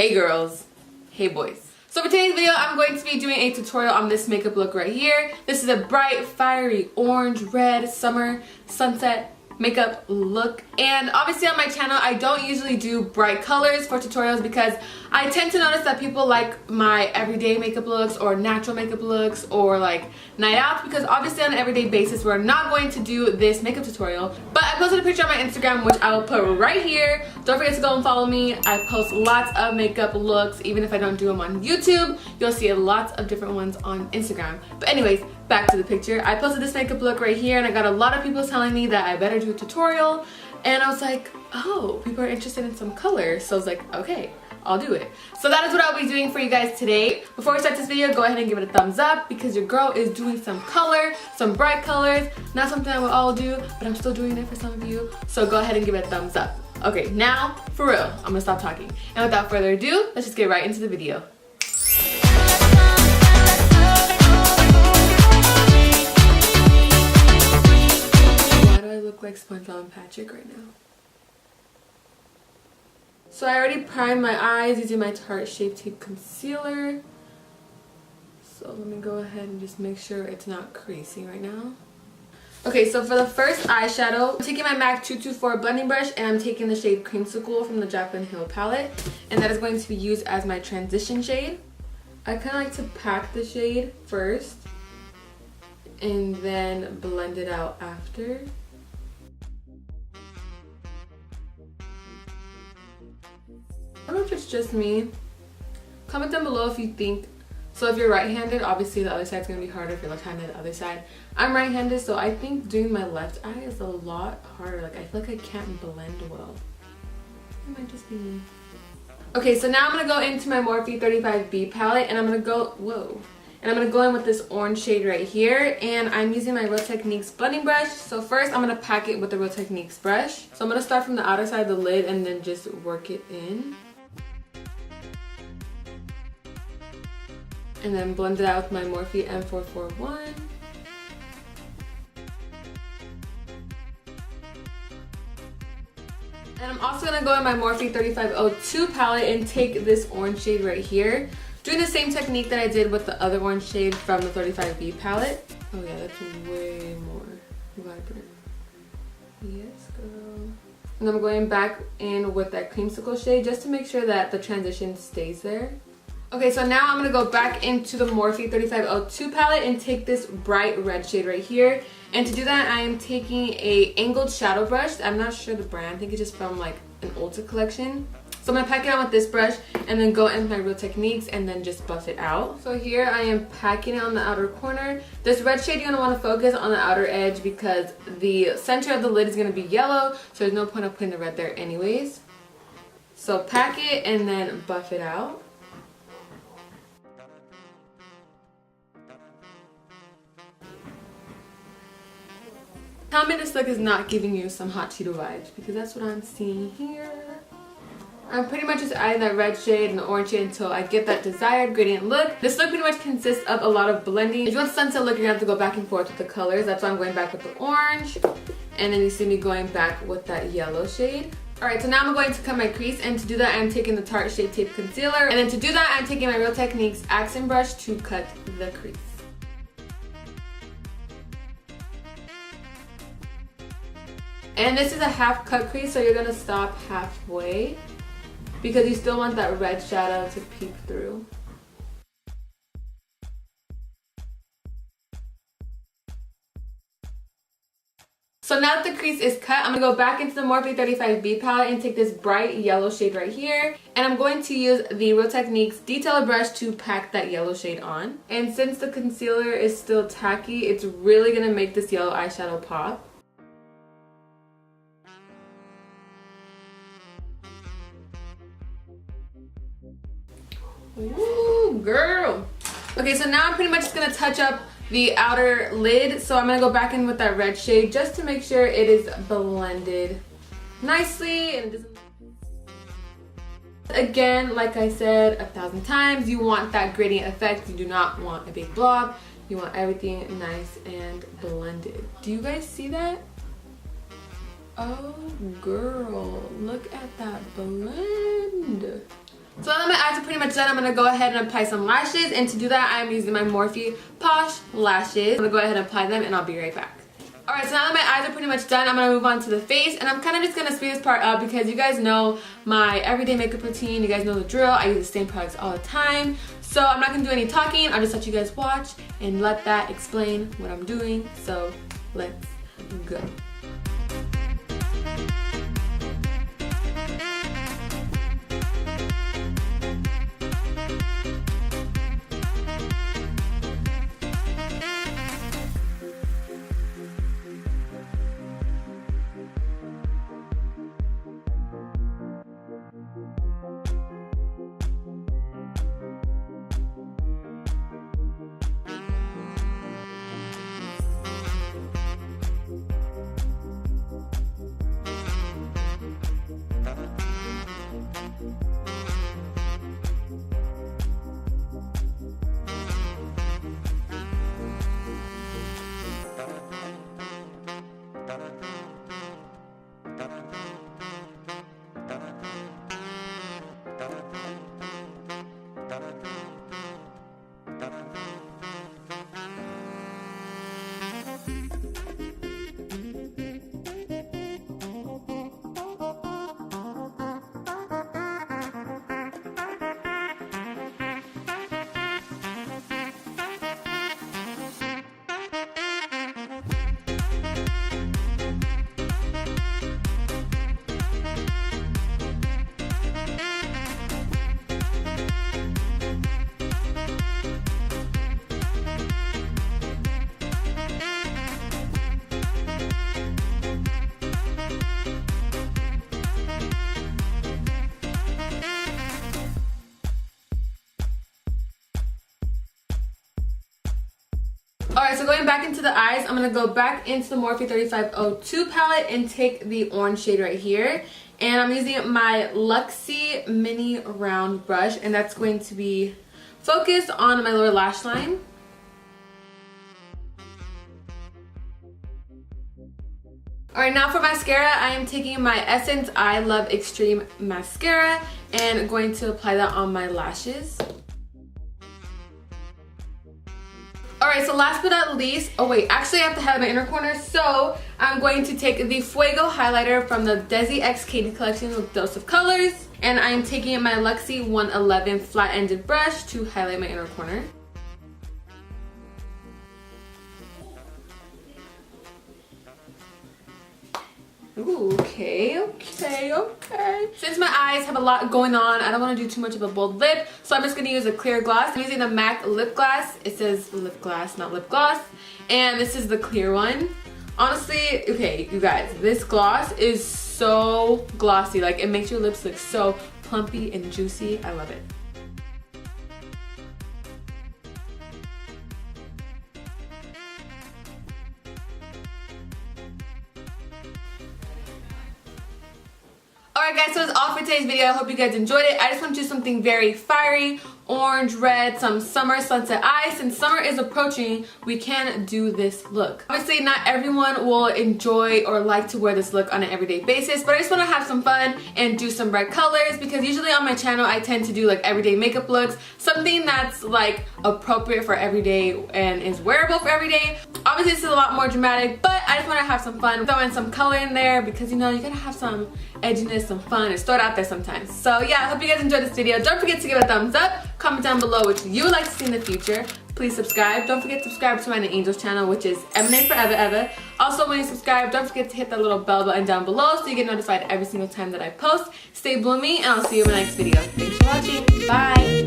Hey girls, hey boys. So for today's video, I'm going to be doing a tutorial on this makeup look right here. This is a bright, fiery, orange, red, summer, sunset makeup look. And obviously on my channel, I don't usually do bright colors for tutorials because I tend to notice that people like my everyday makeup looks or natural makeup looks or like night outs, because obviously on an everyday basis, we're not going to do this makeup tutorial. But I posted a picture on my Instagram, which I will put right here. Don't forget to go and follow me. I post lots of makeup looks. Even if I don't do them on YouTube, you'll see lots of different ones on Instagram. But anyways, back to the picture. I posted this makeup look right here and I got a lot of people telling me that I better do a tutorial. And I was like, oh, people are interested in some color. So I was like, okay, I'll do it. So that is what I'll be doing for you guys today. Before we start this video, go ahead and give it a thumbs up because your girl is doing some color, some bright colors. Not something I would all do, but I'm still doing it for some of you. So go ahead and give it a thumbs up. Okay, now for real, I'm gonna stop talking. And without further ado, let's just get right into the video. Why do I look like SpongeBob and Patrick right now? So I already primed my eyes using my Tarte Shape Tape Concealer. So let me go ahead and just make sure it's not creasing right now. Okay, so for the first eyeshadow, I'm taking my MAC 224 blending brush and I'm taking the shade Creamsicle from the Jaclyn Hill palette. And that is going to be used as my transition shade. I kind of like to pack the shade first and then blend it out after. I don't know if it's just me. Comment down below if you think. So if you're right-handed, obviously the other side's gonna be harder. If you're left-handed, the other side. I'm right-handed, so I think doing my left eye is a lot harder. Like I feel like I can't blend well. It might just be me. Okay, so now I'm gonna go into my Morphe 35B palette and I'm gonna go, and I'm gonna go in with this orange shade right here, and I'm using my Real Techniques blending brush. So first I'm gonna pack it with the Real Techniques brush. So I'm gonna start from the outer side of the lid and then just work it in. And then blend it out with my Morphe M441. And I'm also gonna go in my Morphe 3502 palette and take this orange shade right here. Doing the same technique that I did with the other orange shade from the 35B palette. Oh yeah, that's way more vibrant. Yes, girl. And I'm going back in with that Creamsicle shade just to make sure that the transition stays there. Okay, so now I'm gonna go back into the Morphe 3502 palette and take this bright red shade right here. And to do that, I am taking a angled shadow brush. I'm not sure the brand, I think it's just from like an Ulta collection. So I'm gonna pack it on with this brush and then go in with my Real Techniques and then just buff it out. So here I am packing it on the outer corner. This red shade, you're gonna wanna focus on the outer edge because the center of the lid is gonna be yellow, so there's no point of putting the red there anyways. So pack it and then buff it out. Tell me this look is not giving you some hot Cheeto vibes, because that's what I'm seeing here. I'm pretty much just adding that red shade and the orange shade until I get that desired gradient look. This look pretty much consists of a lot of blending. If you want sunset look, you're gonna have to go back and forth with the colors. That's why I'm going back with the orange. And then you see me going back with that yellow shade. Alright, so now I'm going to cut my crease, and to do that I'm taking the Tarte Shape Tape Concealer. And then to do that I'm taking my Real Techniques accent brush to cut the crease. And this is a half cut crease, so you're gonna stop halfway because you still want that red shadow to peek through. So now that the crease is cut, I'm gonna go back into the Morphe 35B palette and take this bright yellow shade right here. And I'm going to use the Real Techniques detailer brush to pack that yellow shade on. And since the concealer is still tacky, it's really gonna make this yellow eyeshadow pop. Ooh, girl. Okay, so now I'm pretty much just gonna touch up the outer lid. So I'm gonna go back in with that red shade just to make sure it is blended nicely and it doesn't. Again, like I said 1,000 times, you want that gradient effect. You do not want a big blob. You want everything nice and blended. Do you guys see that? Oh girl, look at that blend. So now that my eyes are pretty much done, I'm going to go ahead and apply some lashes. And to do that, I'm using my Morphe Posh lashes. I'm going to go ahead and apply them and I'll be right back. Alright, so now that my eyes are pretty much done, I'm going to move on to the face. And I'm kind of just going to speed this part up because you guys know my everyday makeup routine. You guys know the drill. I use the same products all the time. So I'm not going to do any talking. I'll just let you guys watch and let that explain what I'm doing. So let's go. Alright, so going back into the eyes, I'm going to go back into the Morphe 3502 palette and take the orange shade right here. And I'm using my Luxie mini round brush, and that's going to be focused on my lower lash line. Alright, now for mascara, I am taking my Essence I Love Extreme Mascara and going to apply that on my lashes. Alright, so last but not least, oh wait, actually I have to have my inner corner, so I'm going to take the Fuego highlighter from the Desi X Katie collection with Dose of Colors, and I'm taking my Luxie 111 flat-ended brush to highlight my inner corner. Ooh, okay. Since my eyes have a lot going on, I don't want to do too much of a bold lip, so I'm just going to use a clear gloss. I'm using the MAC lip gloss. It says lip gloss, not lip gloss. And this is the clear one. Honestly, okay, you guys, this gloss is so glossy. Like, it makes your lips look so plumpy and juicy. I love it. Alright guys, so that's all for today's video. I hope you guys enjoyed it. I just want to do something very fiery, orange, red, some summer sunset eyes. Since summer is approaching, we can do this look. Obviously, not everyone will enjoy or like to wear this look on an everyday basis, but I just want to have some fun and do some bright colors because usually on my channel, I tend to do like everyday makeup looks, something that's like appropriate for everyday and is wearable for everyday. Obviously, this is a lot more dramatic, but I just want to have some fun, throw in some color in there because, you know, you gotta have some edginess, some fun, and throw it out there sometimes. So yeah, I hope you guys enjoyed this video. Don't forget to give it a thumbs up. Comment down below what you would like to see in the future. Please subscribe. Don't forget to subscribe to my Angels channel, which is M&A Forever Ever. Also, when you subscribe, don't forget to hit that little bell button down below so you get notified every single time that I post. Stay blooming, and I'll see you in my next video. Thanks for watching. Bye.